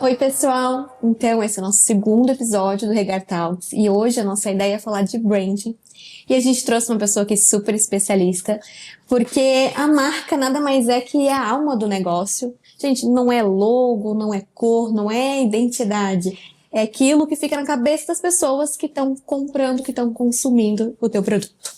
Oi, pessoal! Então, esse é o nosso segundo episódio do Regar Talks e hoje a nossa ideia é falar de branding. E a gente trouxe uma pessoa aqui super especialista, porque a marca nada mais é que a alma do negócio. Gente, não é logo, não é cor, não é identidade. É aquilo que fica na cabeça das pessoas que estão comprando, que estão consumindo o teu produto.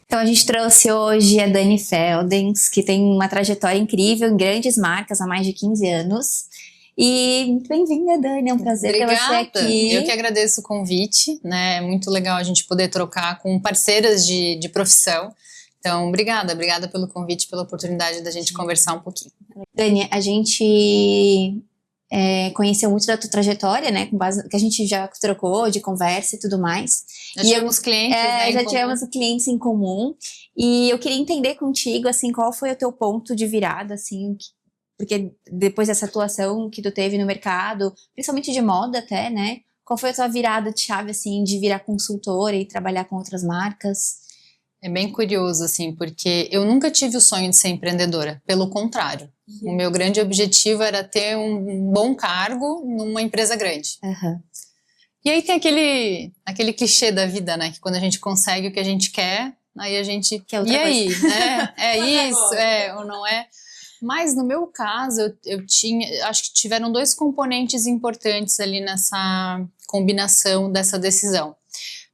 Então a gente trouxe hoje a Dani Feldens, que tem uma trajetória incrível em grandes marcas há mais de 15 anos. E muito bem-vinda, Dani, é um prazer ter você aqui. Eu que agradeço o convite, né? É muito legal a gente poder trocar com parceiras de profissão. Então, obrigada pelo convite, pela oportunidade da gente conversar um pouquinho. Dani, a gente conheceu muito da tua trajetória, né? Com base que a gente já trocou de conversa e tudo mais. Já tivemos clientes, né? Já tivemos clientes em comum. E eu queria entender contigo, assim, qual foi o teu ponto de virada, assim, porque depois dessa atuação que tu teve no mercado, principalmente de moda até, né? Qual foi a tua virada de chave, assim, de virar consultora e trabalhar com outras marcas? É bem curioso, assim, porque eu nunca tive o sonho de ser empreendedora. Pelo contrário. O meu grande objetivo era ter um bom cargo numa empresa grande. Uhum. E aí tem aquele clichê da vida, né? Que quando a gente consegue o que a gente quer, aí a gente... Que é outra e aí, coisa. né? É isso, ou não é? Mas no meu caso, acho que tiveram dois componentes importantes ali nessa combinação dessa decisão.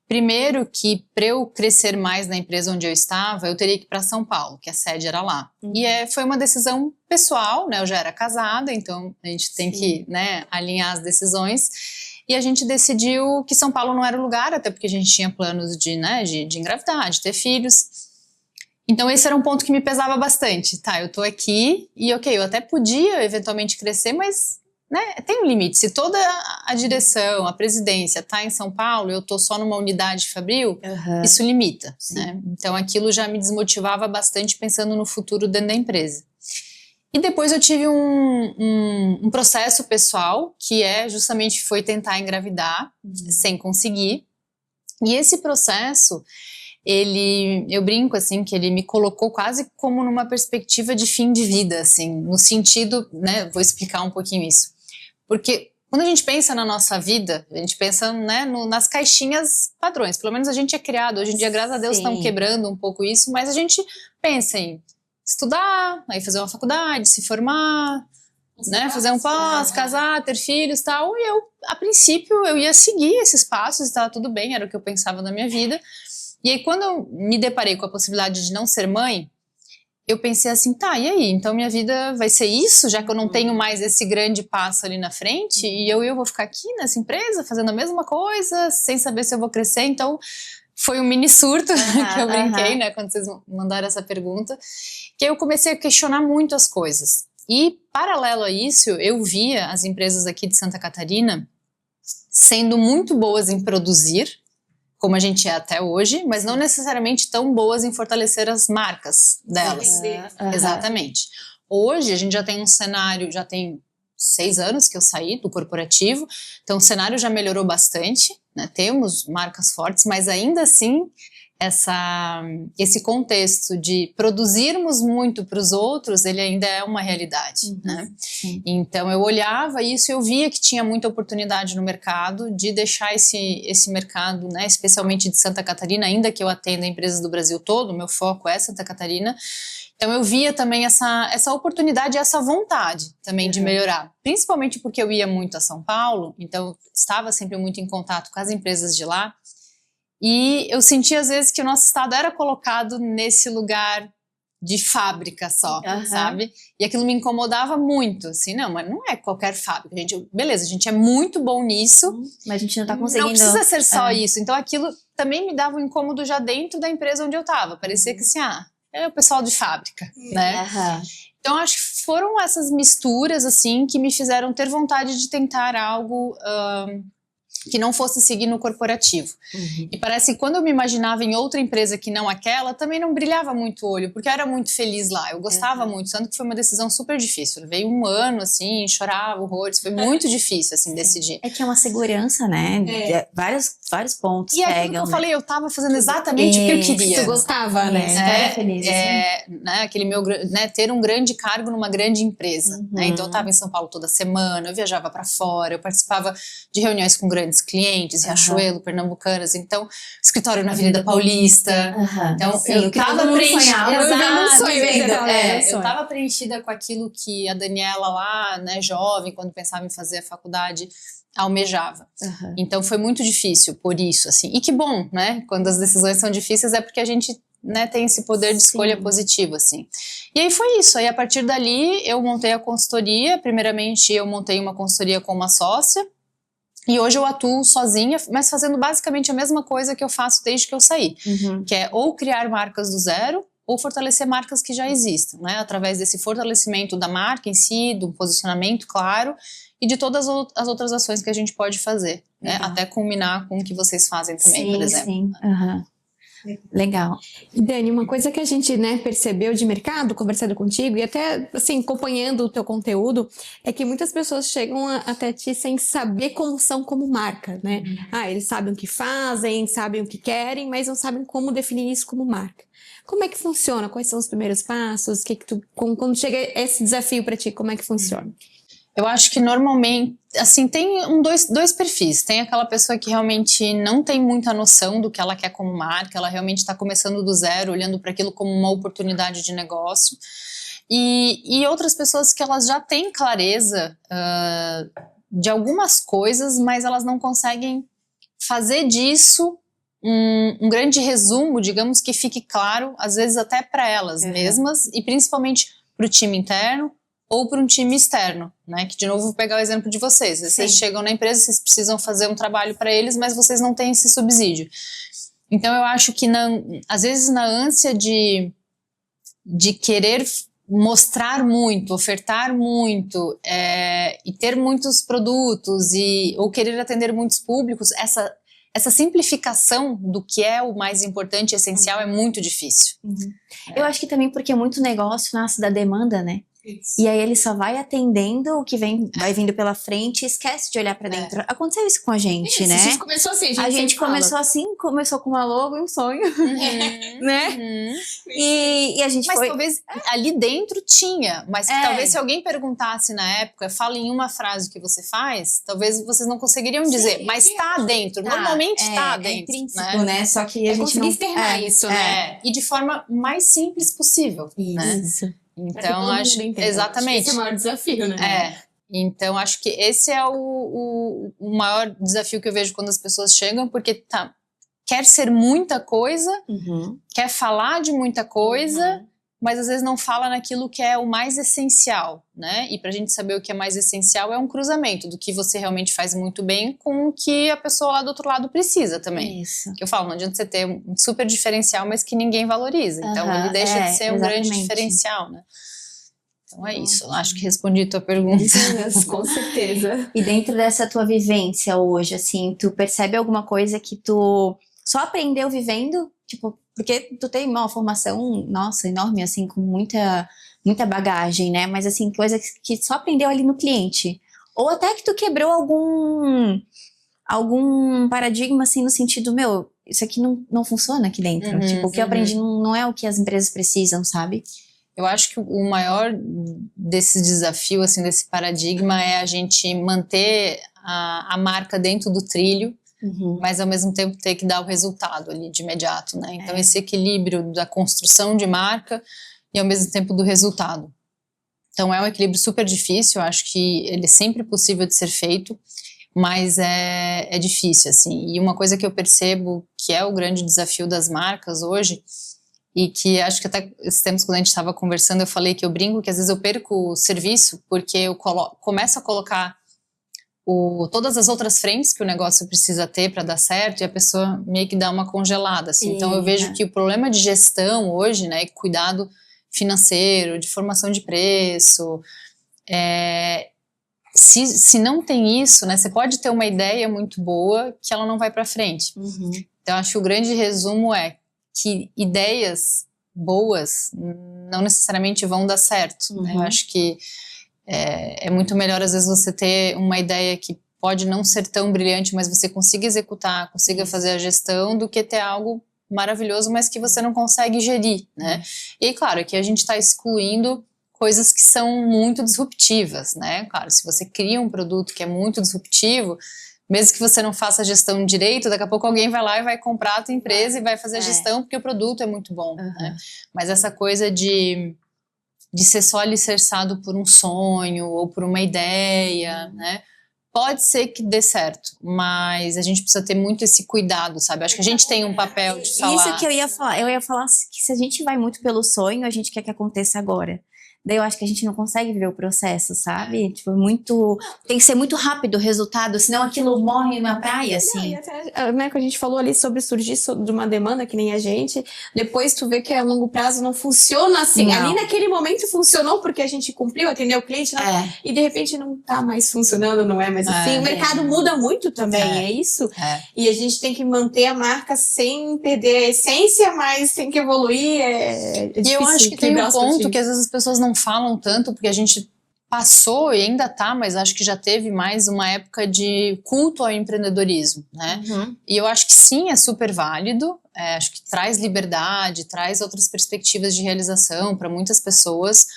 Primeiro que para eu crescer mais na empresa onde eu estava, eu teria que ir para São Paulo, que a sede era lá. E foi uma decisão pessoal, né? Eu já era casada, então a gente tem que, né, alinhar as decisões. E a gente decidiu que São Paulo não era o lugar, até porque a gente tinha planos de engravidar, de ter filhos. Então esse era um ponto que me pesava bastante. Tá, eu tô aqui e ok, eu até podia eventualmente crescer, mas, né, tem um limite. Se toda a direção, a presidência tá em São Paulo, eu tô só numa unidade fabril, isso limita, né? Então aquilo já me desmotivava bastante pensando no futuro dentro da empresa. E depois eu tive um processo pessoal, que justamente foi tentar engravidar, sem conseguir. E esse processo... eu brinco assim que ele me colocou quase como numa perspectiva de fim de vida, assim, no sentido, né, vou explicar um pouquinho isso, porque quando a gente pensa na nossa vida, a gente pensa, né, nas caixinhas padrões, pelo menos a gente é criado, hoje em dia, graças a Deus, estão quebrando um pouco isso, mas a gente pensa em estudar, aí fazer uma faculdade, se formar, né, fazer um pós, casar, ter filhos e tal, e eu, a princípio, eu ia seguir esses passos, estava tudo bem, era o que eu pensava na minha vida. E aí, quando eu me deparei com a possibilidade de não ser mãe, eu pensei assim, tá, e aí? Então minha vida vai ser isso, já que eu não tenho mais esse grande passo ali na frente, e eu vou ficar aqui nessa empresa fazendo a mesma coisa, sem saber se eu vou crescer. Então foi um mini surto que eu brinquei, né, quando vocês mandaram essa pergunta, que eu comecei a questionar muito as coisas. E paralelo a isso, eu via as empresas aqui de Santa Catarina sendo muito boas em produzir, como a gente é até hoje, mas não necessariamente tão boas em fortalecer as marcas delas. Exatamente. Hoje a gente já tem um cenário, já tem 6 anos que eu saí do corporativo, então o cenário já melhorou bastante, né? Temos marcas fortes, mas ainda assim esse contexto de produzirmos muito para os outros, ele ainda é uma realidade, né? Então eu olhava isso e eu via que tinha muita oportunidade no mercado de deixar esse mercado, né, especialmente de Santa Catarina, ainda que eu atenda empresas do Brasil todo, meu foco é Santa Catarina. Então eu via também essa oportunidade e essa vontade também de melhorar, principalmente porque eu ia muito a São Paulo, então eu estava sempre muito em contato com as empresas de lá. E eu sentia às vezes que o nosso estado era colocado nesse lugar de fábrica só, sabe? E aquilo me incomodava muito, assim, não, mas não é qualquer fábrica, beleza, a gente é muito bom nisso, mas a gente não tá conseguindo. Não precisa ser só isso. Então aquilo também me dava um incômodo já dentro da empresa onde eu estava, parecia que assim, é o pessoal de fábrica, né? Então acho que foram essas misturas, assim, que me fizeram ter vontade de tentar algo que não fosse seguir no corporativo. E parece que quando eu me imaginava em outra empresa que não aquela, também não brilhava muito o olho, porque eu era muito feliz lá, eu gostava muito, tanto que foi uma decisão super difícil. Eu levei um ano, assim, chorava horrores, foi muito difícil, assim, decidir. É que é uma segurança, né? Vários pontos E aquilo pegam, que eu né? falei, eu tava fazendo exatamente o que eu queria. Tu gostava, né? Era feliz, Né, aquele meu, né, ter um grande cargo numa grande empresa, né? Então eu estava em São Paulo toda semana, eu viajava para fora, eu participava de reuniões com grandes clientes, Riachuelo, Pernambucanas, então escritório na Avenida Paulista. Então Sim, eu o que estava todo mundo preenchida, sonhava. eu estava preenchida com aquilo que a Daniela lá, né, jovem, quando pensava em fazer a faculdade, almejava. Então foi muito difícil por isso, assim. E que bom, né? Quando as decisões são difíceis é porque a gente, né, tem esse poder de escolha positivo, assim. E aí foi isso. Aí a partir dali eu montei a consultoria. Primeiramente eu montei uma consultoria com uma sócia. E hoje eu atuo sozinha, mas fazendo basicamente a mesma coisa que eu faço desde que eu saí. Que é ou criar marcas do zero ou fortalecer marcas que já existem, né? Através desse fortalecimento da marca em si, do posicionamento claro e de todas as outras ações que a gente pode fazer, né? Até culminar com o que vocês fazem também, por exemplo. Sim. Legal. E Dani, uma coisa que a gente, né, percebeu de mercado, conversando contigo e até, assim, acompanhando o teu conteúdo, é que muitas pessoas chegam até ti sem saber como são como marca, né? Eles sabem o que fazem, sabem o que querem, mas não sabem como definir isso como marca. Como é que funciona? Quais são os primeiros passos? Quando chega esse desafio para ti, como é que funciona? Eu acho que normalmente, assim, tem dois perfis. Tem aquela pessoa que realmente não tem muita noção do que ela quer como marca, ela realmente está começando do zero, olhando para aquilo como uma oportunidade de negócio. E outras pessoas que elas já têm clareza de algumas coisas, mas elas não conseguem fazer disso um grande resumo, digamos, que fique claro, às vezes até para elas mesmas, e principalmente para o time interno, ou para um time externo, né? Que de novo vou pegar o exemplo de vocês. Vocês chegam na empresa, vocês precisam fazer um trabalho para eles, mas vocês não têm esse subsídio. Então eu acho que às vezes na ânsia de querer mostrar muito, ofertar muito e ter muitos produtos ou querer atender muitos públicos, essa simplificação do que é o mais importante e essencial é muito difícil. Eu acho que também porque muito negócio nasce da demanda, né? E aí ele só vai atendendo o que vai vindo pela frente e esquece de olhar pra dentro. Aconteceu isso com a gente, né? A gente começou assim, a gente começou assim, começou com uma logo e um sonho, né? E a gente mas foi... talvez ali dentro tinha, mas talvez se alguém perguntasse na época, fala em uma frase o que você faz, talvez vocês não conseguiriam dizer, mas tá dentro, normalmente tá dentro, intrínseco, né? Só que a gente não externar isso, né? E de forma mais simples possível, Isso. né? Então, acho exatamente. Esse é o maior desafio, né? Então, acho que esse é o maior desafio que eu vejo quando as pessoas chegam, porque quer ser muita coisa, quer falar de muita coisa, mas às vezes não fala naquilo que é o mais essencial, né? E pra gente saber o que é mais essencial é um cruzamento do que você realmente faz muito bem com o que a pessoa lá do outro lado precisa também. Isso. Que eu falo, não adianta você ter um super diferencial, mas que ninguém valoriza. Então ele deixa de ser um grande diferencial, né? Então é isso, eu acho que respondi a tua pergunta. Com certeza. E dentro dessa tua vivência hoje, assim, tu percebe alguma coisa que tu só aprendeu vivendo? Tipo, porque tu tem uma formação, nossa, enorme, assim, com muita bagagem, né? Mas, assim, coisa que só aprendeu ali no cliente. Ou até que tu quebrou algum paradigma, assim, no sentido, isso aqui não funciona aqui dentro. Tipo, o que eu aprendi não é o que as empresas precisam, sabe? Eu acho que o maior desse desafio, assim, desse paradigma é a gente manter a marca dentro do trilho, mas ao mesmo tempo ter que dar o resultado ali de imediato, né? Então esse equilíbrio da construção de marca e ao mesmo tempo do resultado. Então é um equilíbrio super difícil, eu acho que ele é sempre possível de ser feito, mas é difícil, assim. E uma coisa que eu percebo que é o grande desafio das marcas hoje, e que acho que até esses tempos quando a gente estava conversando eu falei que eu brinco que às vezes eu perco o serviço porque eu começo a colocar todas as outras frentes que o negócio precisa ter para dar certo e a pessoa meio que dá uma congelada, assim. Então eu vejo que o problema de gestão hoje, né, cuidado financeiro, de formação de preço, se não tem isso, né, você pode ter uma ideia muito boa que ela não vai para frente. Então, acho que o grande resumo é que ideias boas não necessariamente vão dar certo. Né? Eu acho que é muito melhor, às vezes, você ter uma ideia que pode não ser tão brilhante, mas você consiga executar, consiga fazer a gestão, do que ter algo maravilhoso, mas que você não consegue gerir, né? E aí, claro, aqui a gente está excluindo coisas que são muito disruptivas, né? Claro, se você cria um produto que é muito disruptivo, mesmo que você não faça a gestão direito, daqui a pouco alguém vai lá e vai comprar a tua empresa e vai fazer a gestão porque o produto é muito bom, né? Mas essa coisa de ser só alicerçado por um sonho ou por uma ideia, né? Pode ser que dê certo, mas a gente precisa ter muito esse cuidado, sabe? Acho que a gente tem um papel de falar... Isso que eu ia falar que se a gente vai muito pelo sonho, a gente quer que aconteça agora. Daí eu acho que a gente não consegue ver o processo, sabe? Tipo, tem que ser muito rápido o resultado, senão aquilo morre na praia, assim. E até, né, que a gente falou ali sobre surgir de uma demanda que nem a gente, depois tu vê que a longo prazo não funciona assim. Não. Ali naquele momento funcionou porque a gente cumpriu, atendeu o cliente, né? E de repente não tá mais funcionando, não é mais assim. O mercado muda muito também, é isso. E a gente tem que manter a marca sem perder a essência, mas tem que evoluir. E eu acho que tem um ponto que às vezes as pessoas não falam tanto, porque a gente passou e ainda tá, mas acho que já teve mais uma época de culto ao empreendedorismo, né? E eu acho que sim, é super válido, acho que traz liberdade, traz outras perspectivas de realização para muitas pessoas,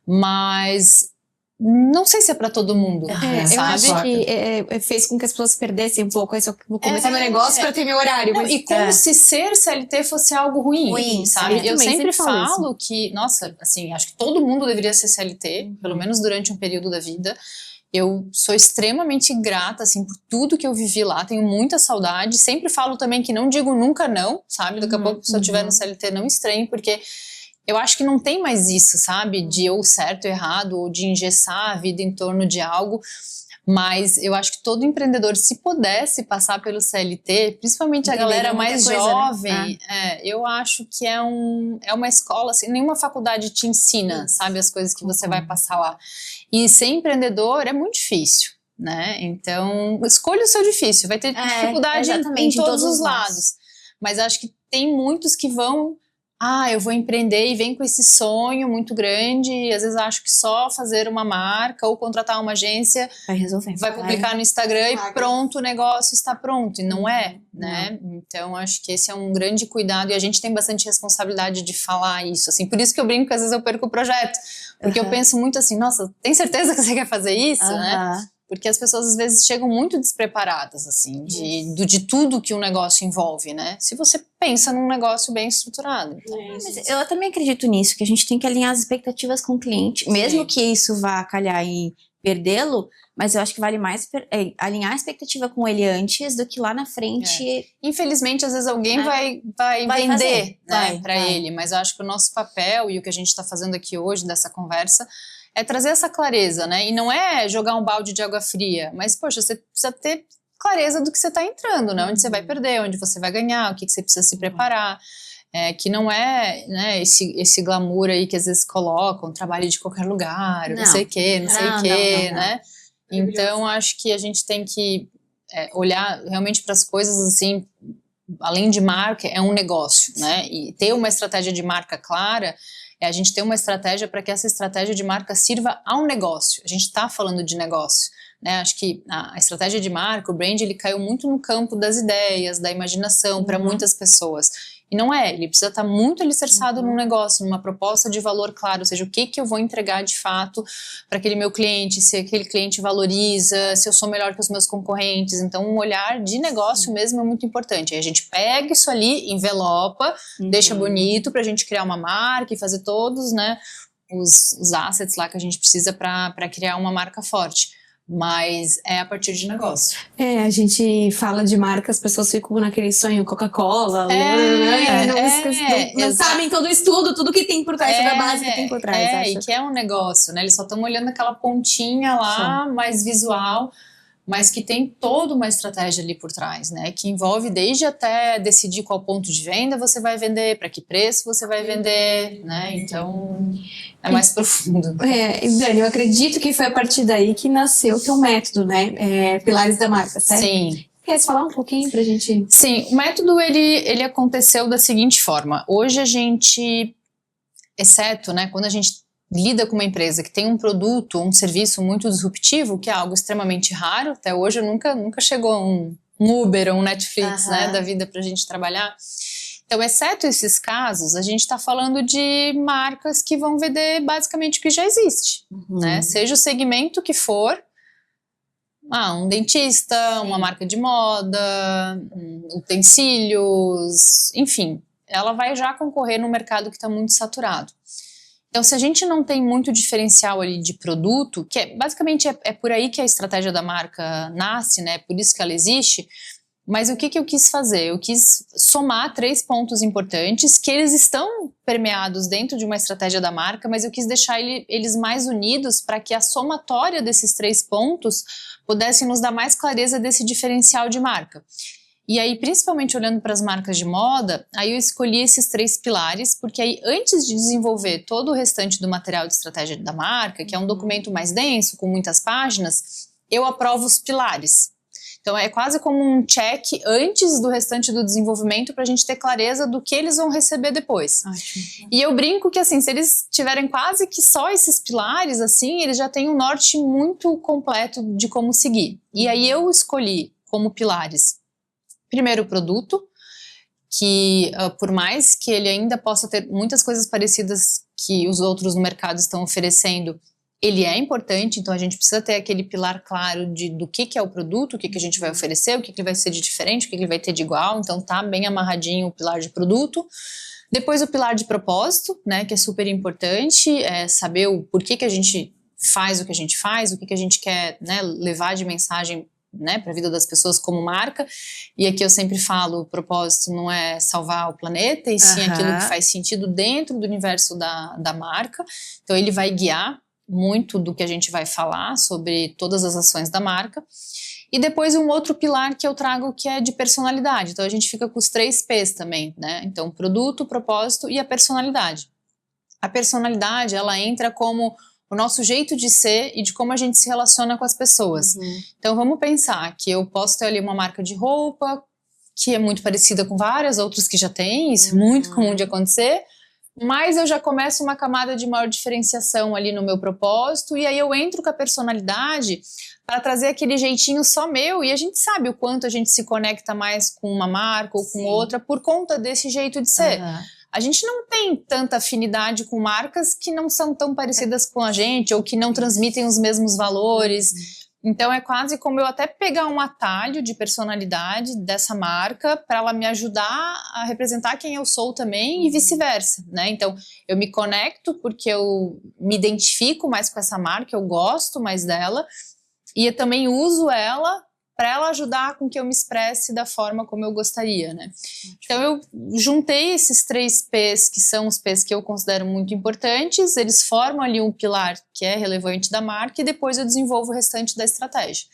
mas não sei se é para todo mundo, sabe? Eu acho que fez com que as pessoas perdessem um pouco. Eu vou começar meu negócio para ter meu horário. Não, mas, e como se ser CLT fosse algo ruim, sabe? Eu sempre falo que, nossa, assim, acho que todo mundo deveria ser CLT, pelo menos durante um período da vida. Eu sou extremamente grata, assim, por tudo que eu vivi lá, tenho muita saudade. Sempre falo também que não digo nunca não, sabe? Daqui a pouco, se eu estiver no CLT, não estranhe, porque... eu acho que não tem mais isso, sabe? De ou certo ou errado, ou de engessar a vida em torno de algo. Mas eu acho que todo empreendedor, se pudesse passar pelo CLT, principalmente a galera mais jovem, eu acho que é uma escola, assim, nenhuma faculdade te ensina, sabe? As coisas que você vai passar lá. E ser empreendedor é muito difícil, né? Então, escolha o seu difícil. Vai ter dificuldade em todos os lados. Mas acho que tem muitos que vão... eu vou empreender e vem com esse sonho muito grande e às vezes acho que só fazer uma marca ou contratar uma agência vai resolver. Vai publicar no Instagram e pronto, o negócio está pronto. E não é, né? Então, acho que esse é um grande cuidado e a gente tem bastante responsabilidade de falar isso, assim. Por isso que eu brinco que às vezes eu perco o projeto. Porque eu penso muito assim, nossa, tem certeza que você quer fazer isso, né? Porque as pessoas às vezes chegam muito despreparadas, assim, de tudo que um negócio envolve, né? Se você pensa num negócio bem estruturado. Mas eu também acredito nisso, que a gente tem que alinhar as expectativas com o cliente, mesmo que isso vá calhar em perdê-lo, mas eu acho que vale mais alinhar a expectativa com ele antes do que lá na frente. Infelizmente, às vezes alguém vai vender para ele, mas eu acho que o nosso papel e o que a gente está fazendo aqui hoje dessa conversa é trazer essa clareza, né? E não é jogar um balde de água fria, mas, poxa, você precisa ter clareza do que você está entrando, né? Onde você vai perder, onde você vai ganhar, o que você precisa se preparar. Que não é, né, esse glamour aí que às vezes colocam, trabalho de qualquer lugar, não sei o quê, né? Então, acho que a gente tem que olhar realmente para as coisas assim, além de marca, é um negócio, né? E ter uma estratégia de marca clara a gente ter uma estratégia para que essa estratégia de marca sirva ao negócio. A gente está falando de negócio, né? Acho que a estratégia de marca, o brand, ele caiu muito no campo das ideias, da imaginação para muitas pessoas. E não ele precisa estar muito alicerçado num negócio, numa proposta de valor claro, ou seja, o que eu vou entregar de fato para aquele meu cliente, se aquele cliente valoriza, se eu sou melhor que os meus concorrentes. Então, um olhar de negócio mesmo é muito importante. Aí a gente pega isso ali, envelopa, deixa bonito para a gente criar uma marca e fazer todos, né, os assets lá que a gente precisa para criar uma marca forte. Mas é a partir de negócio. A gente fala de marca, as pessoas ficam naquele sonho Coca-Cola, não sabem todo o estudo, tudo que tem por trás, toda a base que tem por trás. E que é um negócio, né? Eles só estão olhando aquela pontinha lá, mais visual, mas que tem toda uma estratégia ali por trás, né? Que envolve desde até decidir qual ponto de venda você vai vender, para que preço você vai vender, né? Então, é mais profundo. Dani, eu acredito que foi a partir daí que nasceu o teu método, né? Pilares da marca, certo? Sim. Quer falar um pouquinho pra gente? Sim, o método, ele aconteceu da seguinte forma. Hoje a gente, exceto, né, quando a gente lida com uma empresa que tem um produto, um serviço muito disruptivo, que é algo extremamente raro, até hoje nunca chegou um Uber ou um Netflix, né, da vida pra gente trabalhar. Então, exceto esses casos, a gente está falando de marcas que vão vender basicamente o que já existe, né, seja o segmento que for, um dentista, uma marca de moda, utensílios, enfim, ela vai já concorrer no mercado que está muito saturado. Então, se a gente não tem muito diferencial ali de produto, que basicamente é por aí que a estratégia da marca nasce, né? Por isso que ela existe. Mas o que eu quis fazer? Eu quis somar 3 pontos importantes que eles estão permeados dentro de uma estratégia da marca, mas eu quis deixar eles mais unidos para que a somatória desses 3 pontos pudesse nos dar mais clareza desse diferencial de marca. E aí, principalmente olhando para as marcas de moda, aí eu escolhi esses 3 pilares, porque aí antes de desenvolver todo o restante do material de estratégia da marca, que é um documento mais denso, com muitas páginas, eu aprovo os pilares. Então é quase como um check antes do restante do desenvolvimento para a gente ter clareza do que eles vão receber depois. Ótimo. E eu brinco que assim, se eles tiverem quase que só esses pilares, assim, eles já têm um norte muito completo de como seguir. E aí eu escolhi como pilares, primeiro o produto, que por mais que ele ainda possa ter muitas coisas parecidas que os outros no mercado estão oferecendo, ele é importante, então a gente precisa ter aquele pilar claro do que é o produto, o que a gente vai oferecer, o que ele vai ser de diferente, o que ele vai ter de igual, então tá bem amarradinho o pilar de produto. Depois o pilar de propósito, né, que é super importante, saber o porquê que a gente faz o que a gente faz, o que a gente quer, né, levar de mensagem, né, para a vida das pessoas como marca. E aqui eu sempre falo, o propósito não é salvar o planeta, e sim aquilo que faz sentido dentro do universo da marca. Então ele vai guiar muito do que a gente vai falar sobre todas as ações da marca. E depois um outro pilar que eu trago que é de personalidade. Então a gente fica com os 3 P's também, né? Então produto, propósito e a personalidade. A personalidade, ela entra como o nosso jeito de ser e de como a gente se relaciona com as pessoas. Então vamos pensar que eu posso ter ali uma marca de roupa que é muito parecida com várias outras que já tem, isso é muito comum de acontecer, mas eu já começo uma camada de maior diferenciação ali no meu propósito, e aí eu entro com a personalidade para trazer aquele jeitinho só meu, e a gente sabe o quanto a gente se conecta mais com uma marca ou com outra por conta desse jeito de ser. A gente não tem tanta afinidade com marcas que não são tão parecidas com a gente ou que não transmitem os mesmos valores. Então é quase como eu até pegar um atalho de personalidade dessa marca para ela me ajudar a representar quem eu sou também e vice-versa, né? Então eu me conecto porque eu me identifico mais com essa marca, eu gosto mais dela e eu também uso ela para ela ajudar com que eu me expresse da forma como eu gostaria, né? Então eu juntei esses 3 P's, que são os P's que eu considero muito importantes, eles formam ali um pilar que é relevante da marca e depois eu desenvolvo o restante da estratégia.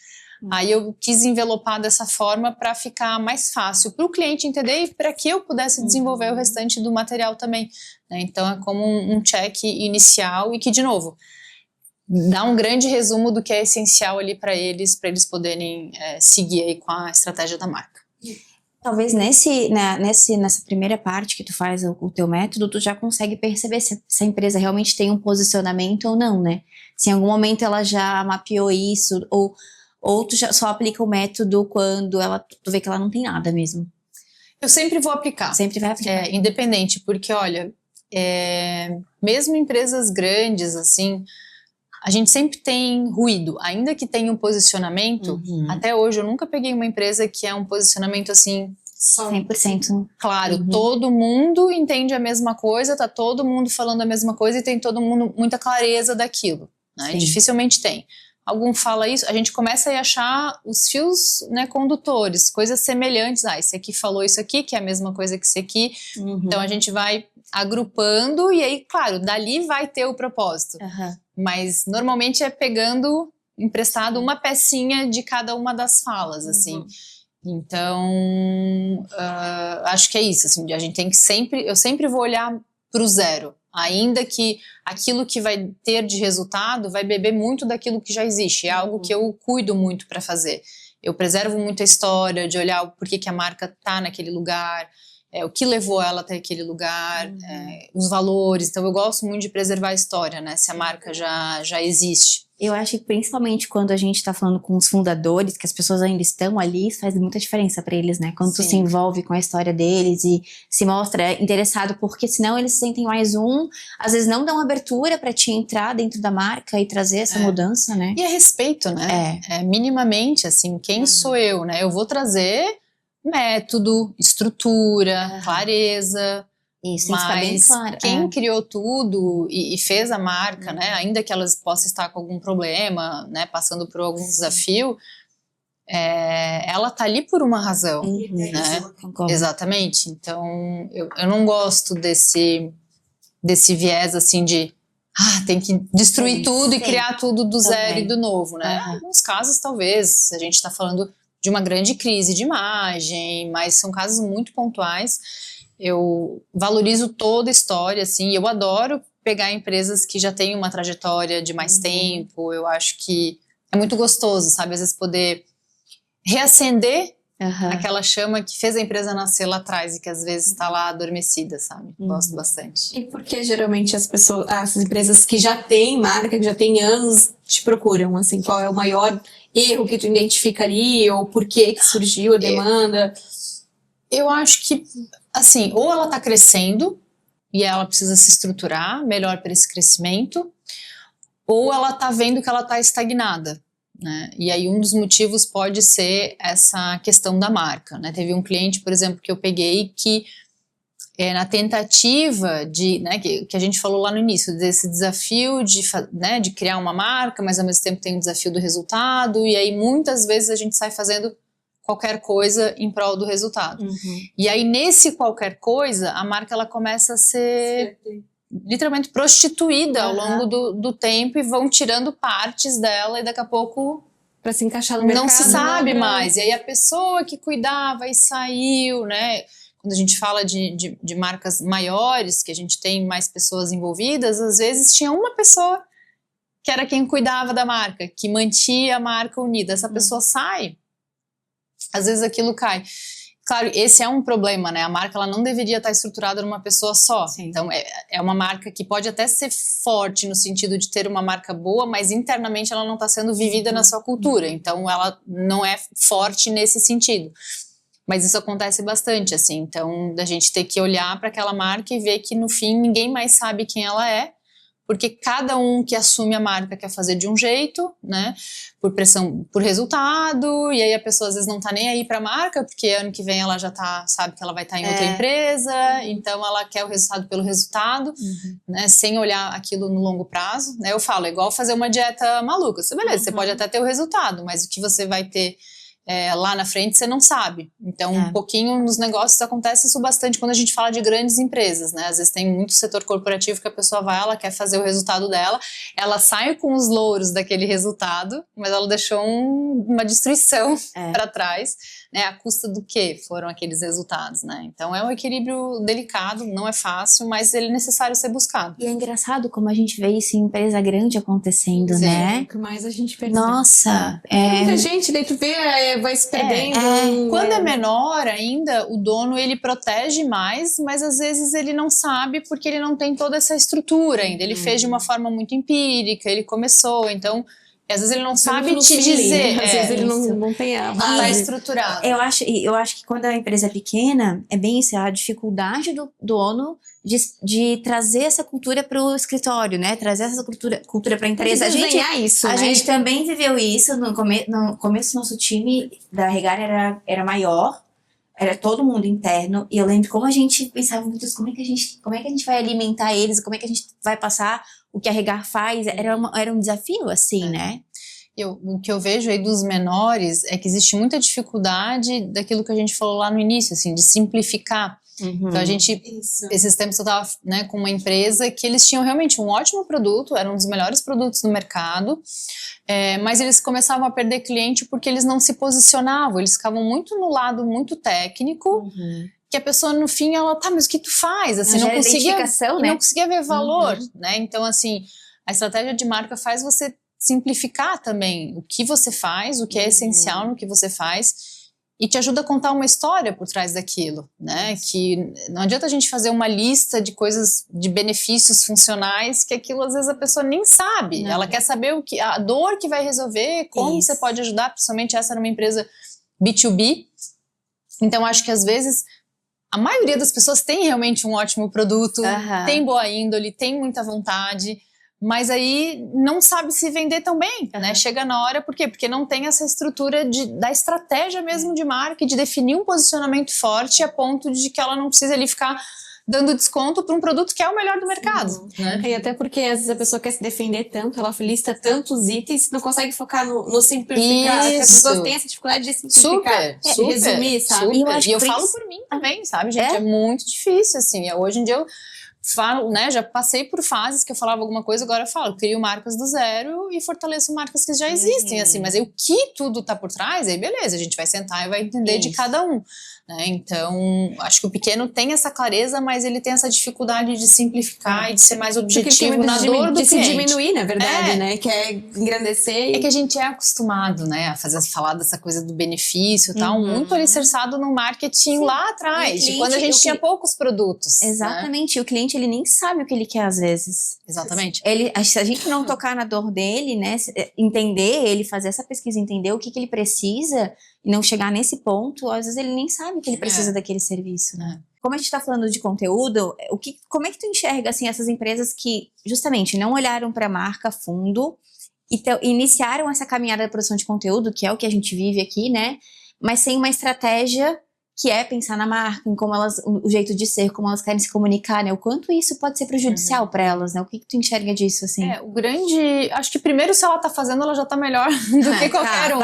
Aí eu quis envelopar dessa forma para ficar mais fácil para o cliente entender e para que eu pudesse desenvolver o restante do material também, né? Então é como um check inicial e que, de novo, dá um grande resumo do que é essencial ali para eles poderem seguir aí com a estratégia da marca. Talvez nessa primeira parte que tu faz o teu método, tu já consegue perceber se a empresa realmente tem um posicionamento ou não, né? Se em algum momento ela já mapeou isso, ou tu já só aplica o método quando tu vê que ela não tem nada mesmo. Eu sempre vou aplicar. Sempre vai aplicar. Independente, porque olha, mesmo empresas grandes assim, a gente sempre tem ruído, ainda que tenha um posicionamento. Até hoje eu nunca peguei uma empresa que é um posicionamento assim 100%. Claro, todo mundo entende a mesma coisa, tá todo mundo falando a mesma coisa e tem todo mundo muita clareza daquilo, né? Dificilmente tem. Algum fala isso, a gente começa a achar os fios, né, condutores, coisas semelhantes. Esse aqui falou isso aqui, que é a mesma coisa que esse aqui. Então a gente vai agrupando e aí, claro, dali vai ter o propósito. Mas normalmente é pegando emprestado uma pecinha de cada uma das falas, assim. Então, acho que é isso, assim, a gente tem que eu sempre vou olhar para o zero, ainda que aquilo que vai ter de resultado vai beber muito daquilo que já existe, é algo que eu cuido muito para fazer. Eu preservo muito a história, de olhar o porquê que a marca está naquele lugar, o que levou ela até aquele lugar, os valores. Então eu gosto muito de preservar a história, né? Se a marca já existe. Eu acho que principalmente quando a gente tá falando com os fundadores, que as pessoas ainda estão ali, isso faz muita diferença pra eles, né? Quando tu se envolve com a história deles e se mostra interessado, porque senão eles se sentem mais às vezes não dão abertura pra te entrar dentro da marca e trazer essa mudança, né? E é respeito, né? Minimamente, assim, quem sou eu, né? Eu vou trazer método, estrutura, clareza. Isso, tem que ficar bem claro. Quem criou tudo e fez a marca, né, ainda que elas possam estar com algum problema, né, passando por algum desafio, ela tá ali por uma razão, né? Exatamente. Então, eu não gosto desse viés, assim, de tem que destruir tudo e criar tudo do zero e do novo, né? Em alguns casos, talvez, a gente tá falando de uma grande crise de imagem, mas são casos muito pontuais. Eu valorizo toda a história, assim, eu adoro pegar empresas que já têm uma trajetória de mais tempo, eu acho que é muito gostoso, sabe, às vezes poder reacender aquela chama que fez a empresa nascer lá atrás e que às vezes está lá adormecida, sabe, gosto bastante. E por que geralmente as empresas que já têm marca, que já têm anos, te procuram, assim, qual é o maior erro que tu identifica ali, ou por que surgiu a demanda? Eu acho que, assim, ou ela está crescendo e ela precisa se estruturar melhor para esse crescimento, ou ela está vendo que ela está estagnada, né? E aí um dos motivos pode ser essa questão da marca, né? Teve um cliente, por exemplo, que eu peguei que na tentativa de, né, que a gente falou lá no início, desse desafio de criar uma marca, mas ao mesmo tempo tem o desafio do resultado, e aí muitas vezes a gente sai fazendo qualquer coisa em prol do resultado. E aí, nesse qualquer coisa, a marca ela começa a ser literalmente prostituída ao longo do tempo e vão tirando partes dela e daqui a pouco para se encaixar no mercado. Não se sabe mais. E aí a pessoa que cuidava e saiu, né? Quando a gente fala de marcas maiores, que a gente tem mais pessoas envolvidas, às vezes tinha uma pessoa que era quem cuidava da marca, que mantinha a marca unida. Essa pessoa sai, às vezes aquilo cai. Claro, esse é um problema, né? A marca ela não deveria estar estruturada numa pessoa só. Sim. Então, é uma marca que pode até ser forte no sentido de ter uma marca boa, mas internamente ela não está sendo vivida na sua cultura. Então, ela não é forte nesse sentido. Mas isso acontece bastante, assim. Então, da gente ter que olhar para aquela marca e ver que, no fim, ninguém mais sabe quem ela é, porque cada um que assume a marca quer fazer de um jeito, né, por pressão, por resultado, e aí a pessoa às vezes não tá nem aí pra marca, porque ano que vem ela já sabe que ela vai estar em outra empresa, então ela quer o resultado pelo resultado, né, sem olhar aquilo no longo prazo, né, eu falo, é igual fazer uma dieta maluca, beleza, você pode até ter o resultado, mas o que você vai ter lá na frente você não sabe. Então, um pouquinho nos negócios acontece isso bastante quando a gente fala de grandes empresas, né? Às vezes tem muito setor corporativo que a pessoa vai, ela quer fazer o resultado dela, ela sai com os louros daquele resultado, mas ela deixou uma destruição para trás, né? A custa do que foram aqueles resultados, né? Então, é um equilíbrio delicado, não é fácil, mas ele é necessário ser buscado. E é engraçado como a gente vê isso em empresa grande acontecendo, né? É o que mais a gente percebe. Nossa! Muita gente, daí tu vê, vai se perdendo. Quando é menor ainda, o dono ele protege mais, mas às vezes ele não sabe porque ele não tem toda essa estrutura ainda. Ele fez de uma forma muito empírica, ele começou, então às vezes ele não sabe te dizer. Às vezes ele não tem a base. Tá estruturado. Eu acho que quando a empresa é pequena, é bem isso, a dificuldade do dono de trazer essa cultura para o escritório, né? Trazer essa cultura para a empresa. A gente também viveu isso no começo. Nosso time da Regar era maior, era todo mundo interno, e eu lembro como a gente pensava, meu Deus, como é que a gente vai alimentar eles, como é que a gente vai passar o que a Regar faz, era um desafio, assim, né? O que eu vejo aí dos menores é que existe muita dificuldade daquilo que a gente falou lá no início, assim, de simplificar. Então a gente, esses tempos eu tava, né, com uma empresa que eles tinham realmente um ótimo produto, era um dos melhores produtos do mercado, mas eles começavam a perder cliente porque eles não se posicionavam, eles ficavam muito no lado muito técnico, que a pessoa no fim, ela, tá, mas o que tu faz? Assim, não conseguia, né? não conseguia ver valor, né? Então assim, a estratégia de marca faz você simplificar também o que você faz, o que é essencial no que você faz, e te ajuda a contar uma história por trás daquilo, né? Que não adianta a gente fazer uma lista de coisas, de benefícios funcionais, que aquilo às vezes a pessoa nem sabe. Não. Ela quer saber o que, a dor que vai resolver, como você pode ajudar, principalmente essa era uma empresa B2B. Então acho que às vezes a maioria das pessoas tem realmente um ótimo produto, tem boa índole, tem muita vontade, mas aí não sabe se vender tão bem, né? Chega na hora, por quê? Porque não tem essa estrutura da estratégia mesmo de marca e de definir um posicionamento forte a ponto de que ela não precisa ali ficar dando desconto para um produto que é o melhor do mercado. Né? E até porque às vezes a pessoa quer se defender tanto, ela lista tantos itens, não consegue focar no simplificar. Acho que as pessoas têm essa dificuldade de simplificar, de resumir, sabe? E eu falo por mim também, sabe, gente? É muito difícil, assim. Hoje em dia eu falo, né, já passei por fases que eu falava alguma coisa, agora eu falo, crio marcas do zero e fortaleço marcas que já existem, assim, mas aí o que tudo tá por trás, aí beleza, a gente vai sentar e vai entender de cada um, né, então, acho que o pequeno tem essa clareza, mas ele tem essa dificuldade de simplificar e de ser mais objetivo na dor do cliente. Se diminuir, na verdade, né, quer engrandecer. É que a gente é acostumado, né, a falar dessa coisa do benefício e tal, muito alicerçado no marketing lá atrás, de quando a gente tinha poucos produtos. Exatamente, né? E o cliente ele nem sabe o que ele quer às vezes. Exatamente. Se a gente não tocar na dor dele, né, entender, ele fazer essa pesquisa, entender o que ele precisa e não chegar nesse ponto, às vezes ele nem sabe que ele precisa daquele serviço, né? Como a gente tá falando de conteúdo, como é que tu enxerga, assim, essas empresas que justamente não olharam para a marca a fundo e iniciaram essa caminhada da produção de conteúdo, que é o que a gente vive aqui, né, mas sem uma estratégia que é pensar na marca, em como elas, o jeito de ser, como elas querem se comunicar, né? O quanto isso pode ser prejudicial para elas, né? O que tu enxerga disso, assim? O grande... Acho que primeiro, se ela tá fazendo, ela já tá melhor do que qualquer um.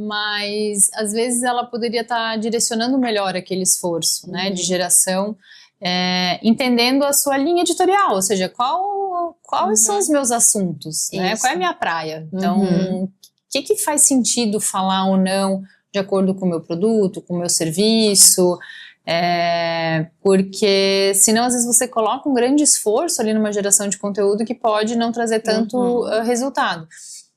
Mas, às vezes, ela poderia estar direcionando melhor aquele esforço, né? De geração, entendendo a sua linha editorial, ou seja, quais são os meus assuntos, né? Qual é a minha praia? Então, o que faz sentido falar ou não de acordo com o meu produto, com o meu serviço, porque senão às vezes você coloca um grande esforço ali numa geração de conteúdo que pode não trazer tanto resultado.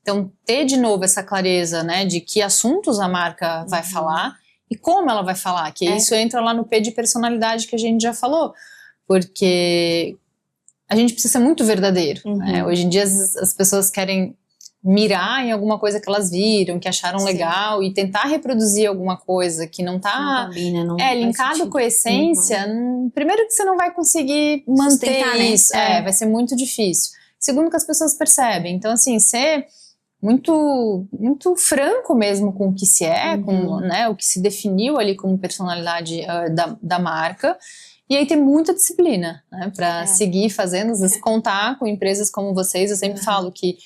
Então, ter de novo essa clareza, né, de que assuntos a marca vai falar e como ela vai falar, que isso entra lá no P de personalidade que a gente já falou, porque a gente precisa ser muito verdadeiro, né? Hoje em dia as pessoas querem mirar em alguma coisa que elas viram, que acharam legal e tentar reproduzir alguma coisa que não tá linkado com a essência, primeiro que você não vai conseguir manter isso, vai ser muito difícil. Segundo que as pessoas percebem. Então, assim, ser muito, muito franco mesmo com o que se é, com, né, o que se definiu ali como personalidade da marca. E aí tem muita disciplina, né, para seguir fazendo, às vezes contar com empresas como vocês. Eu sempre falo que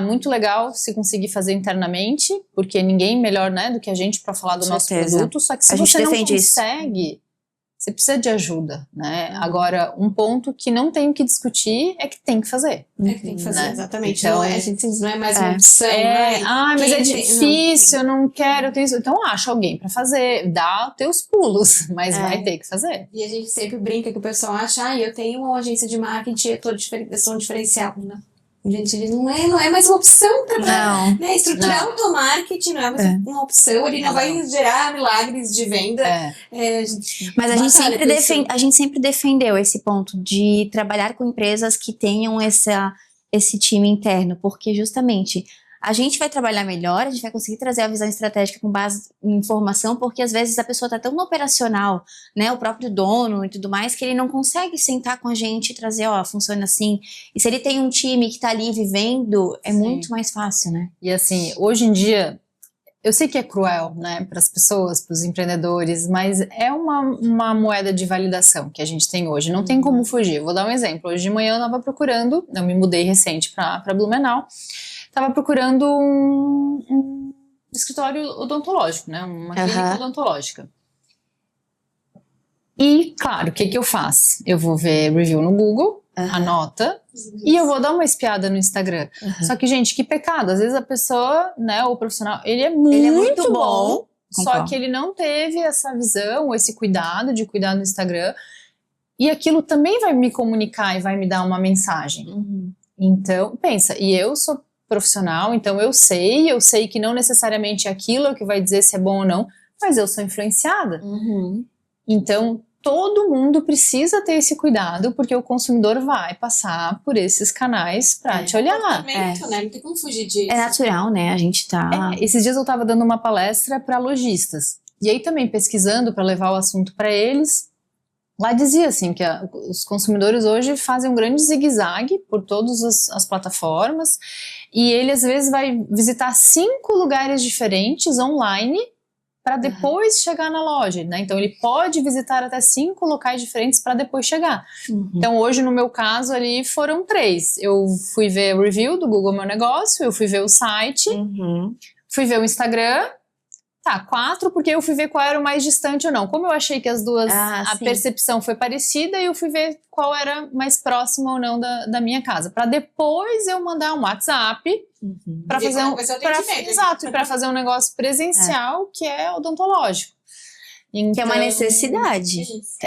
muito legal se conseguir fazer internamente, porque ninguém melhor, né, do que a gente para falar do nosso produto, só que se você não consegue, você precisa de ajuda, né? Agora, um ponto que não tem o que discutir é que tem que fazer. Tem que fazer, né? Exatamente. Então, a gente não é mais uma opção. Mas é difícil, eu não quero, eu tenho isso. Então, acha alguém para fazer, dá os teus pulos, mas vai ter que fazer. E a gente sempre brinca que o pessoal acha, eu tenho uma agência de marketing, eu sou um diferencial, né? Gente, ele não é mais uma opção para né? Estruturar o teu marketing não é mais uma opção, ele não vai gerar milagres de venda. Mas a gente sempre defendeu esse ponto de trabalhar com empresas que tenham esse time interno, porque justamente a gente vai trabalhar melhor, a gente vai conseguir trazer a visão estratégica com base em informação, porque às vezes a pessoa está tão no operacional, né, o próprio dono e tudo mais, que ele não consegue sentar com a gente e trazer, funciona assim. E se ele tem um time que está ali vivendo, é muito mais fácil, né? E assim, hoje em dia, eu sei que é cruel, né, para as pessoas, para os empreendedores, mas é uma moeda de validação que a gente tem hoje, não tem como fugir. Vou dar um exemplo. Hoje de manhã eu estava procurando, eu me mudei recente para Blumenau, estava procurando um escritório odontológico, né? Uma clínica odontológica. E, claro, o que que eu faço? Eu vou ver review no Google, anota, e eu vou dar uma espiada no Instagram. Só que, gente, que pecado. Às vezes a pessoa, né, o profissional, ele é muito bom, só Concordo. que ele não teve essa visão, esse cuidado de cuidar no Instagram. E aquilo também vai me comunicar e vai me dar uma mensagem. Então, pensa, e eu sou profissional, então eu sei que não necessariamente aquilo é o que vai dizer se é bom ou não, mas eu sou influenciada. Então, todo mundo precisa ter esse cuidado, porque o consumidor vai passar por esses canais pra te olhar. Comportamento, né? Não tem como fugir disso. É natural, né? A gente tá... Esses dias eu tava dando uma palestra para lojistas, e aí também pesquisando para levar o assunto para eles, lá dizia assim que os consumidores hoje fazem um grande zigue-zague por todas as plataformas, e ele às vezes vai visitar 5 lugares diferentes online para depois chegar na loja, né? Então ele pode visitar até 5 locais diferentes para depois chegar. Então hoje no meu caso ali foram 3. Eu fui ver o review do Google Meu Negócio, eu fui ver o site, fui ver o Instagram. Tá, 4, porque eu fui ver qual era o mais distante ou não. Como eu achei que as duas, a percepção foi parecida, eu fui ver qual era mais próximo ou não da minha casa. Pra depois eu mandar um WhatsApp pra fazer para fazer um negócio presencial que é odontológico. Então, que é uma necessidade,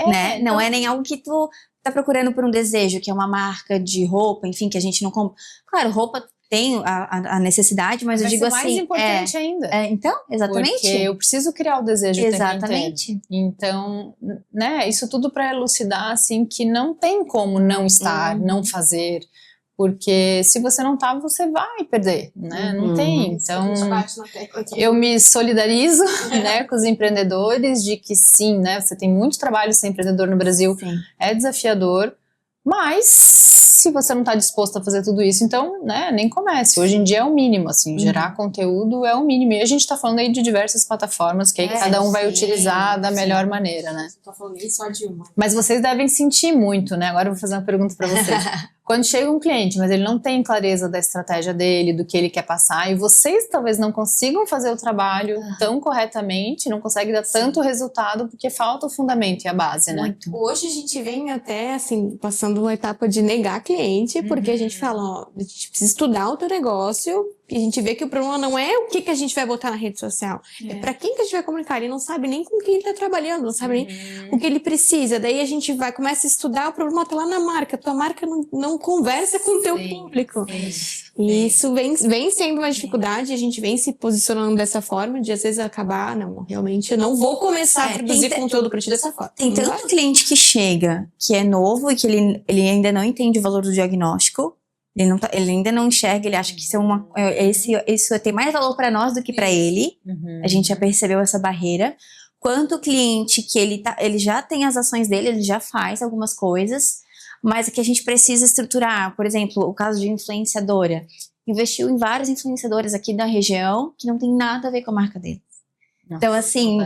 né? Não é nem algo que tu tá procurando por um desejo, que é uma marca de roupa, enfim, que a gente não compra. Claro, roupa tem a necessidade, mas eu digo assim... mais importante ainda. Então, exatamente. Porque eu preciso criar o desejo o tempo inteiro. Exatamente. Então, né, isso tudo para elucidar, assim, que não tem como não estar, não fazer, porque se você não tá, você vai perder, né, não tem. Então, eu me solidarizo, né, com os empreendedores de que sim, né, você tem muito trabalho ser empreendedor no Brasil, é desafiador, mas se você não está disposto a fazer tudo isso, então, né, nem comece. Hoje em dia é o mínimo, assim, gerar conteúdo é o mínimo. E a gente está falando aí de diversas plataformas que aí cada um vai utilizar da melhor maneira, né? Tô falando isso só de uma. Mas vocês devem sentir muito, né? Agora eu vou fazer uma pergunta para vocês. Quando chega um cliente, mas ele não tem clareza da estratégia dele, do que ele quer passar, e vocês talvez não consigam fazer o trabalho tão corretamente, não conseguem dar tanto resultado, porque falta o fundamento e a base, né? Hoje a gente vem até, assim, passando uma etapa de negar cliente, porque a gente fala, ó, a gente precisa estudar o teu negócio, e a gente vê que o problema não é o que a gente vai botar na rede social, é pra quem que a gente vai comunicar. Ele não sabe nem com quem ele tá trabalhando, não sabe nem o que ele precisa. Daí a gente começa a estudar, o problema tá lá na marca. Tua marca não conversa com o teu público. E isso vem sendo uma dificuldade, a gente vem se posicionando dessa forma, de às vezes acabar, não, realmente eu não vou começar a produzir conteúdo pra ti dessa forma. Tem tanto cliente que chega, que é novo e que ele ainda não entende o valor do diagnóstico. Ele ainda não enxerga, ele acha que isso tem mais valor para nós do que para ele. A gente já percebeu essa barreira. Quanto o cliente que ele já tem as ações dele, ele já faz algumas coisas, mas que a gente precisa estruturar. Por exemplo, o caso de influenciadora. Investiu em vários influenciadores aqui da região que não tem nada a ver com a marca dele. Então, assim,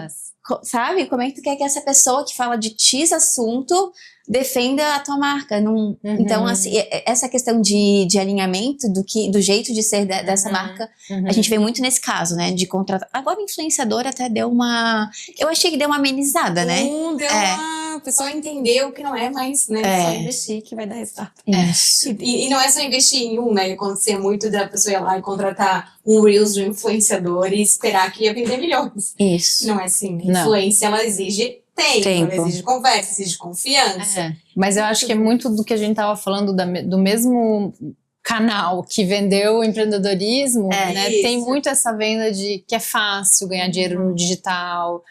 sabe? Como é que tu quer que essa pessoa que fala de X assunto defenda a tua marca? Então, assim, essa questão de alinhamento do jeito de ser dessa marca, a gente vê muito nesse caso, né? De contratar. Agora, o influenciador até deu uma... Eu achei que deu uma amenizada, né? O pessoal entendeu que não é mais, né? Só investir que vai dar resultado. E não é só investir em um, né? Acontecia muito da pessoa ir lá e contratar um Reels do influenciador e esperar que ia vender milhões. Isso. Não é assim. Influência, ela exige tempo. Ela exige conversa, exige confiança. Mas eu acho que é muito do que a gente tava falando do mesmo canal que vendeu o empreendedorismo, né? Isso. Tem muito essa venda de que é fácil ganhar dinheiro no digital.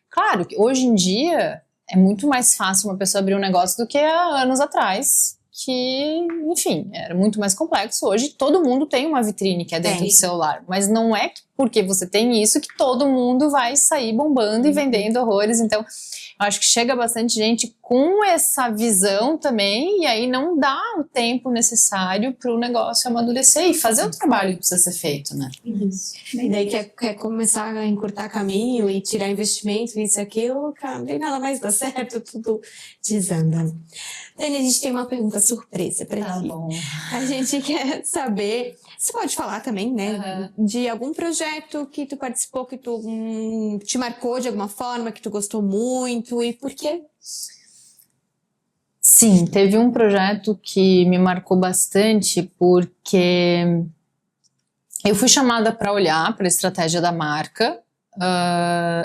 Claro que hoje em dia é muito mais fácil uma pessoa abrir um negócio do que há anos atrás, que, enfim, era muito mais complexo. Hoje todo mundo tem uma vitrine que é dentro do celular, mas não é porque você tem isso que todo mundo vai sair bombando e vendendo horrores. Então, eu acho que chega bastante gente com essa visão também, e aí não dá o tempo necessário para o negócio amadurecer e fazer o trabalho que precisa ser feito, né? E daí quer começar a encurtar caminho e tirar investimento, isso e aquilo, cara, não tem nada mais dá certo, tudo desanda. Dani, a gente tem uma pergunta surpresa pra ti. Bom. A gente quer saber, você pode falar também, né, de algum projeto projeto que tu participou, que tu te marcou de alguma forma, que tu gostou muito e por quê? Sim, teve um projeto que me marcou bastante porque eu fui chamada para olhar para a estratégia da marca.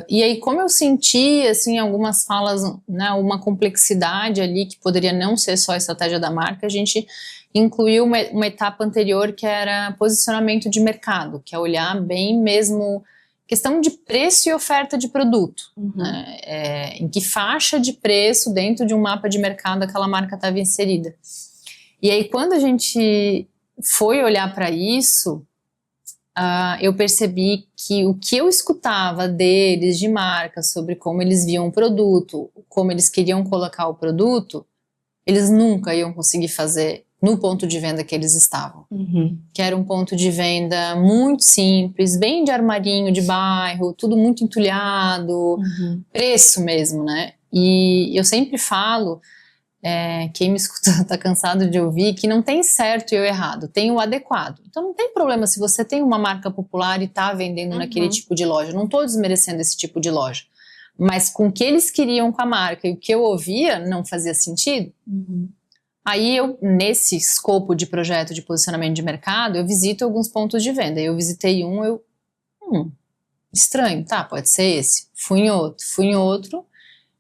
E aí, como eu senti, assim, algumas falas, né, uma complexidade ali que poderia não ser só a estratégia da marca, a gente incluiu uma etapa anterior que era posicionamento de mercado, que é olhar bem mesmo questão de preço e oferta de produto, né, em que faixa de preço dentro de um mapa de mercado aquela marca estava inserida. E aí, quando a gente foi olhar para isso, eu percebi que o que eu escutava deles de marca sobre como eles viam o produto, como eles queriam colocar o produto, eles nunca iam conseguir fazer no ponto de venda que eles estavam. Que era um ponto de venda muito simples, bem de armarinho de bairro, tudo muito entulhado, preço mesmo, né? E eu sempre falo, quem me escuta tá cansado de ouvir, que não tem certo e o errado, tem o adequado. Então não tem problema se você tem uma marca popular e tá vendendo naquele tipo de loja. Não tô desmerecendo esse tipo de loja. Mas com o que eles queriam com a marca e o que eu ouvia não fazia sentido. Aí eu, nesse escopo de projeto de posicionamento de mercado, eu visito alguns pontos de venda. Eu visitei estranho, tá, pode ser esse. Fui em outro.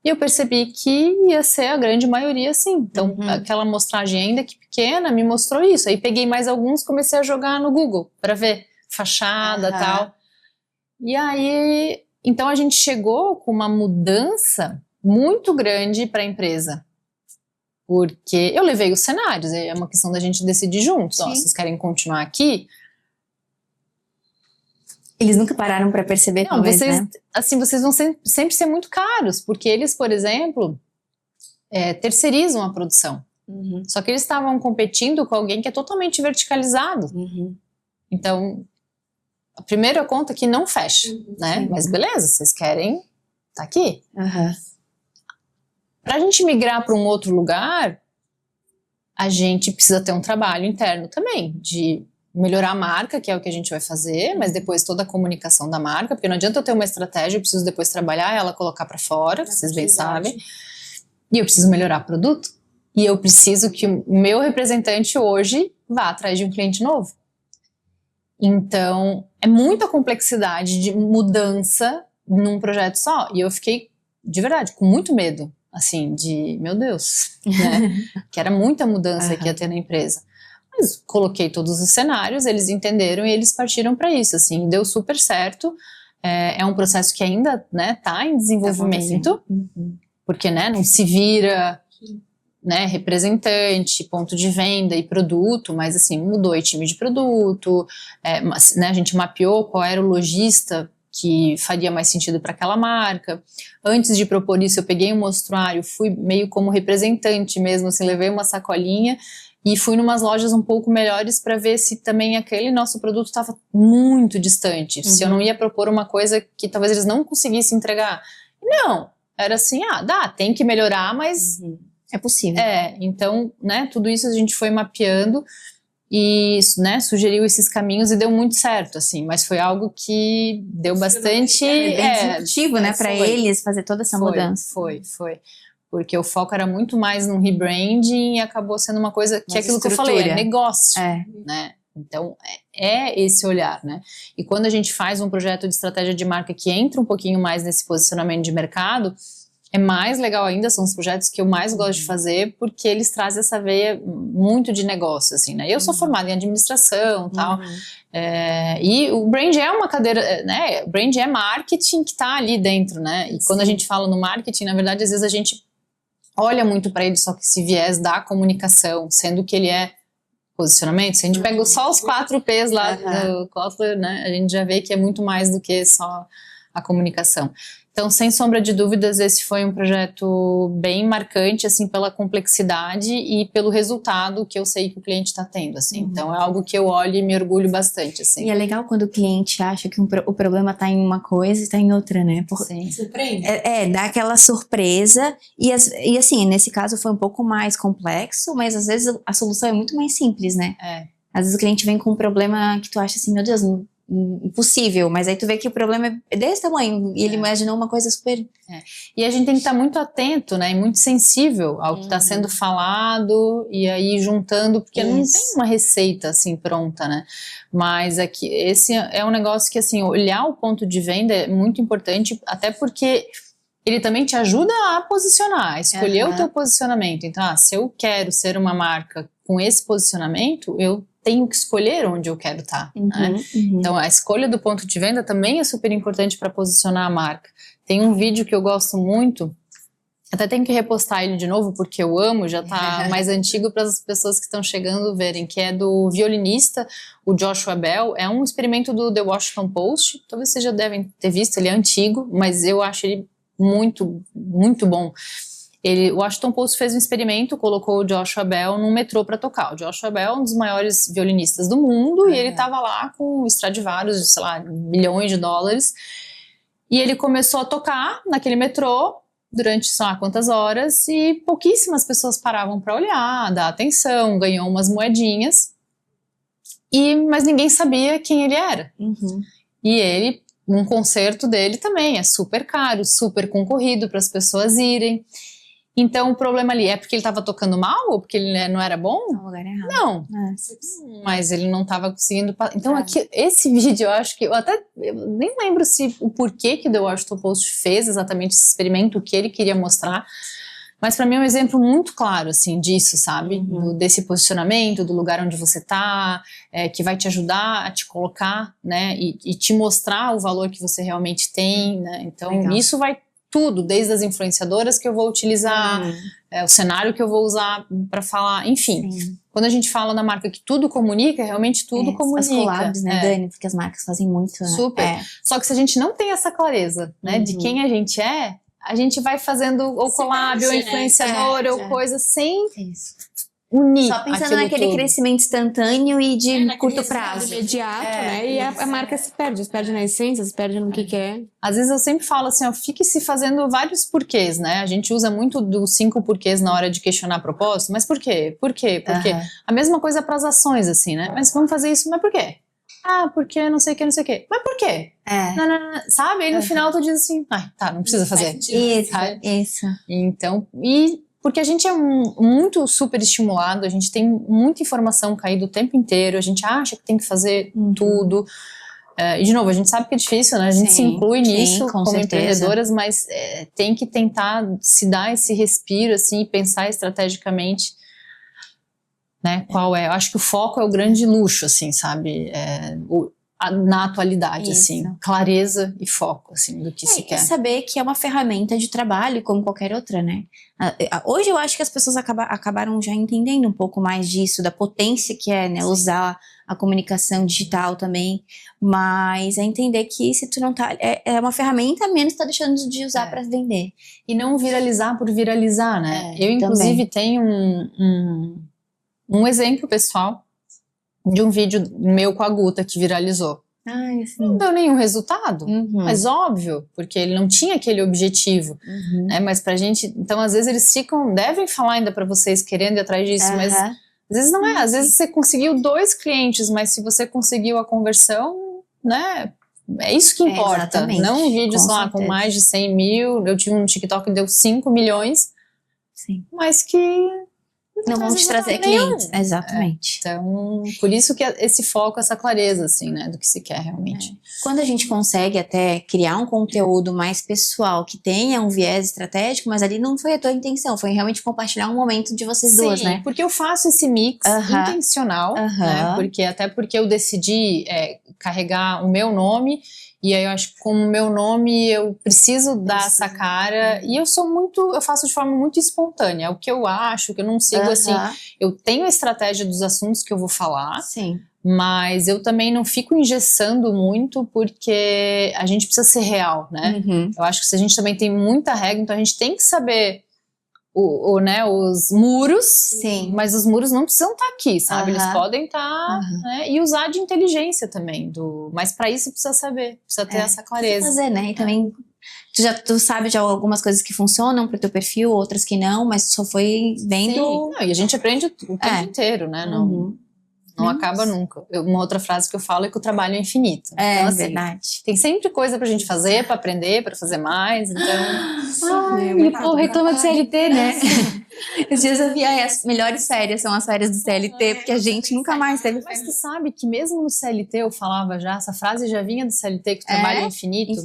E eu percebi que ia ser a grande maioria, sim. Então, aquela amostragem ainda que pequena me mostrou isso. Aí peguei mais alguns, comecei a jogar no Google para ver fachada e tal. E aí, então a gente chegou com uma mudança muito grande para a empresa. Porque eu levei os cenários, é uma questão da gente decidir juntos. Ó, vocês querem continuar aqui? Eles nunca pararam para perceber, não, talvez, né? Assim, vocês vão sempre ser muito caros, porque eles, por exemplo, terceirizam a produção. Só que eles estavam competindo com alguém que é totalmente verticalizado. Então, a primeira conta que não fecha, né? Mas beleza, vocês querem, tá aqui. Para a gente migrar para um outro lugar, a gente precisa ter um trabalho interno também, de melhorar a marca, que é o que a gente vai fazer, mas depois toda a comunicação da marca, porque não adianta eu ter uma estratégia, eu preciso depois trabalhar ela, colocar para fora, vocês bem sabem, e eu preciso melhorar o produto, e eu preciso que o meu representante hoje vá atrás de um cliente novo. Então, é muita complexidade de mudança num projeto só, e eu fiquei, de verdade, com muito medo, assim, de, meu Deus, né, que era muita mudança que ia ter na empresa. Mas coloquei todos os cenários, eles entenderam e eles partiram para isso, assim, deu super certo. É um processo que ainda, né, tá em desenvolvimento, porque, né, não se vira, né, representante, ponto de venda e produto, mas assim, mudou o time de produto, né, a gente mapeou qual era o lojista que faria mais sentido para aquela marca. Antes de propor isso, eu peguei um mostruário, fui meio como representante mesmo, assim, levei uma sacolinha e fui numas lojas um pouco melhores para ver se também aquele nosso produto estava muito distante, se eu não ia propor uma coisa que talvez eles não conseguissem entregar. Não, era assim, tem que melhorar, mas é possível. Então, né, tudo isso a gente foi mapeando e, né, sugeriu esses caminhos e deu muito certo, assim, mas foi algo que deu bastante... bem disruptivo, né, para eles fazer toda essa mudança. Foi. Porque o foco era muito mais no rebranding e acabou sendo uma coisa que é aquilo que eu falei, é negócio, né? Então, é esse olhar, né? E quando a gente faz um projeto de estratégia de marca que entra um pouquinho mais nesse posicionamento de mercado, é mais legal ainda, são os projetos que eu mais gosto de fazer, porque eles trazem essa veia muito de negócio, assim, né? Eu sou formada em administração e tal, e o brand é uma cadeira, né? O brand é marketing que tá ali dentro, né? E quando a gente fala no marketing, na verdade, às vezes a gente olha muito para ele só que esse viés da comunicação, sendo que ele é posicionamento. Se a gente pega só os 4 P's lá do Kotler, né, a gente já vê que é muito mais do que só a comunicação. Então, sem sombra de dúvidas, esse foi um projeto bem marcante, assim, pela complexidade e pelo resultado que eu sei que o cliente está tendo, assim. Então, é algo que eu olho e me orgulho bastante, assim. E é legal quando o cliente acha que o problema está em uma coisa e está em outra, né? Sim. Surpreende. Dá aquela surpresa e assim, nesse caso foi um pouco mais complexo, mas às vezes a solução é muito mais simples, né? Às vezes o cliente vem com um problema que tu acha assim, meu Deus, impossível, mas aí tu vê que o problema é desse tamanho, e ele imaginou uma coisa super... E a gente tem que estar muito atento, né, e muito sensível ao que está sendo falado, e aí juntando, porque não tem uma receita assim pronta, né, mas aqui, esse é um negócio que assim, olhar o ponto de venda é muito importante, até porque ele também te ajuda a posicionar, a escolher o teu posicionamento. Então, se eu quero ser uma marca com esse posicionamento, eu tenho que escolher onde eu quero estar, né? Então, a escolha do ponto de venda também é super importante para posicionar a marca. Tem um vídeo que eu gosto muito, até tenho que repostar ele de novo porque eu amo, já tá mais antigo para as pessoas que estão chegando verem, que é do violinista, o Joshua Bell. É um experimento do The Washington Post, talvez vocês já devem ter visto, ele é antigo, mas eu acho ele muito, muito bom. O Washington Post fez um experimento, colocou o Joshua Bell num metrô para tocar. O Joshua Bell é um dos maiores violinistas do mundo e ele estava lá com o Stradivarius de, sei lá, milhões de dólares. E ele começou a tocar naquele metrô durante, sei lá, quantas horas, e pouquíssimas pessoas paravam para olhar, dar atenção, ganhou umas moedinhas, mas ninguém sabia quem ele era. E ele, um concerto dele também é super caro, super concorrido para as pessoas irem. Então o problema ali é porque ele estava tocando mal ou porque ele não era bom? No lugar errado. Não, mas ele não estava conseguindo. Então aqui, esse vídeo eu acho que eu nem lembro o porquê que o The Washington Post fez exatamente esse experimento, o que ele queria mostrar, mas para mim é um exemplo muito claro assim disso, sabe? Desse posicionamento, do lugar onde você tá, que vai te ajudar a te colocar, né? E te mostrar o valor que você realmente tem, né? Então isso vai tudo, desde as influenciadoras que eu vou utilizar, o cenário que eu vou usar para falar, enfim. Quando a gente fala na marca que tudo comunica, realmente tudo comunica. As collabs, né, Dani? Porque as marcas fazem muito, né? Super. Só que se a gente não tem essa clareza, né, de quem a gente vai fazendo ou collab, ou influenciador, ou coisa sem unir. Só pensando naquele crescimento instantâneo e de curto prazo. Imediato, né? E a marca se perde na essência, se perde no que é. Às vezes eu sempre falo assim, fique se fazendo vários porquês, né? A gente usa muito dos 5 porquês na hora de questionar propósito, mas por quê? Por quê? Por quê? A mesma coisa para as ações, assim, né? Mas vamos fazer isso, mas por quê? Porque não sei o que, não sei o que. Mas por quê? Não, sabe? Aí no final tu diz assim, não precisa fazer. Isso. Então, porque a gente é muito super estimulado, a gente tem muita informação caída o tempo inteiro, a gente acha que tem que fazer tudo. E de novo, a gente sabe que é difícil, né? A gente se inclui nisso como empreendedoras, mas tem que tentar se dar esse respiro, assim, e pensar estrategicamente, né? Qual é? Eu acho que o foco é o grande luxo, assim, sabe? Na atualidade, assim, clareza e foco, assim, do que se quer. E saber que é uma ferramenta de trabalho como qualquer outra, né? Hoje eu acho que as pessoas acabaram já entendendo um pouco mais disso, da potência que é, né? Usar a comunicação digital também, mas é entender que se tu não tá... É uma ferramenta, menos tá deixando de usar para vender. E não viralizar por viralizar, né? Eu, inclusive, tenho um exemplo pessoal de um vídeo meu com a Guta que viralizou. Não deu nenhum resultado, mas óbvio, porque ele não tinha aquele objetivo, né? Mas pra gente, então às vezes eles devem falar ainda pra vocês querendo ir atrás disso, mas às vezes não é, às vezes você conseguiu 2 clientes, mas se você conseguiu a conversão, né? É isso que importa, não um vídeo lá com mais de 100 mil, eu tive um TikTok que deu 5 milhões, mas que não vão te trazer clientes. Exatamente. Então, por isso que esse foco, essa clareza, assim, né, do que se quer realmente. Quando a gente consegue até criar um conteúdo mais pessoal, que tenha um viés estratégico, mas ali não foi a tua intenção, foi realmente compartilhar um momento de vocês duas, né? Porque eu faço esse mix intencional, né, porque eu decidi carregar o meu nome. E aí eu acho que como meu nome eu preciso dar essa cara, e eu faço de forma muito espontânea, o que eu acho, que eu não sigo assim, eu tenho a estratégia dos assuntos que eu vou falar, mas eu também não fico engessando muito, porque a gente precisa ser real, né? Eu acho que se a gente também tem muita regra, então a gente tem que saber né, os muros, mas os muros não precisam estar aqui, sabe? Eles podem estar, né, e usar de inteligência também, mas para isso precisa saber, precisa ter essa clareza. Fazer, né? E também tu sabe já algumas coisas que funcionam pro teu perfil, outras que não, mas só foi vendo. Não, e a gente aprende o tempo inteiro, né? Não acaba nunca. Uma outra frase que eu falo é que o trabalho é infinito. É, Então, assim, verdade. tem sempre coisa pra gente fazer, pra aprender, pra fazer mais. Então, E o povo reclama de CLT, né? Esses dias eu vi as melhores férias, são as férias do CLT, porque a gente nunca mais teve mas férias. tu sabe que mesmo no CLT eu falava já, essa frase já vinha do CLT, que o trabalho é infinito.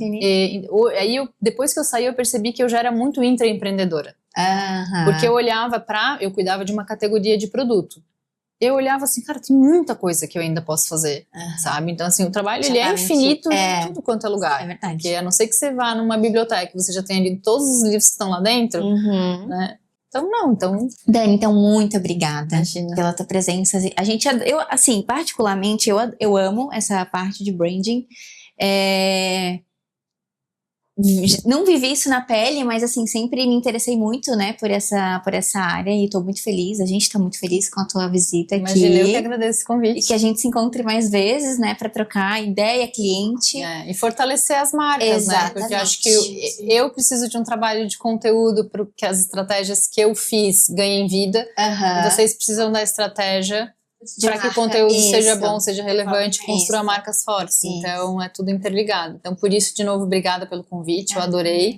Aí depois que eu saí, eu percebi que eu já era muito intraempreendedora. Porque eu olhava eu cuidava de uma categoria de produto. Eu olhava assim, cara, tem muita coisa que eu ainda posso fazer, sabe? Então, assim, o trabalho ele é infinito em tudo quanto é lugar. É verdade. Porque a não ser que você vá numa biblioteca e você já tenha lido todos os livros que estão lá dentro, né? Então... Dani, então, muito obrigada Imagina. pela tua presença. Eu, assim, particularmente, eu amo essa parte de branding. Não vivi isso na pele, mas assim, sempre me interessei muito, né, por essa área e tô muito feliz, a gente tá muito feliz com a tua visita aqui. Imagina, eu que agradeço o convite. E que a gente se encontre mais vezes, né, pra trocar ideia, cliente. E fortalecer as marcas, Exatamente. né, porque eu acho que eu preciso de um trabalho de conteúdo para que as estratégias que eu fiz ganhem vida, e vocês precisam da estratégia para que o conteúdo seja bom, seja relevante, construa marcas fortes. Então, é tudo interligado. Então, por isso, de novo, obrigada pelo convite, eu adorei.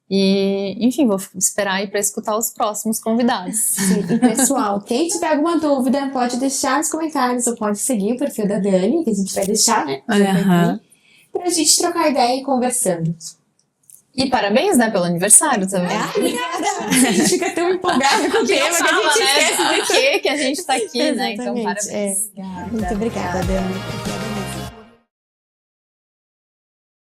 E, enfim, vou esperar aí para escutar os próximos convidados. Sim, e pessoal, quem tiver alguma dúvida, pode deixar nos comentários ou pode seguir o perfil da Dani, que a gente vai deixar, né? Pra gente trocar ideia e conversando. E parabéns, né, pelo aniversário também. Obrigada! A gente fica tão empolgada com o tema que a gente esquece do que a gente tá aqui, né? Então, Exatamente, parabéns. Muito obrigada, Dani.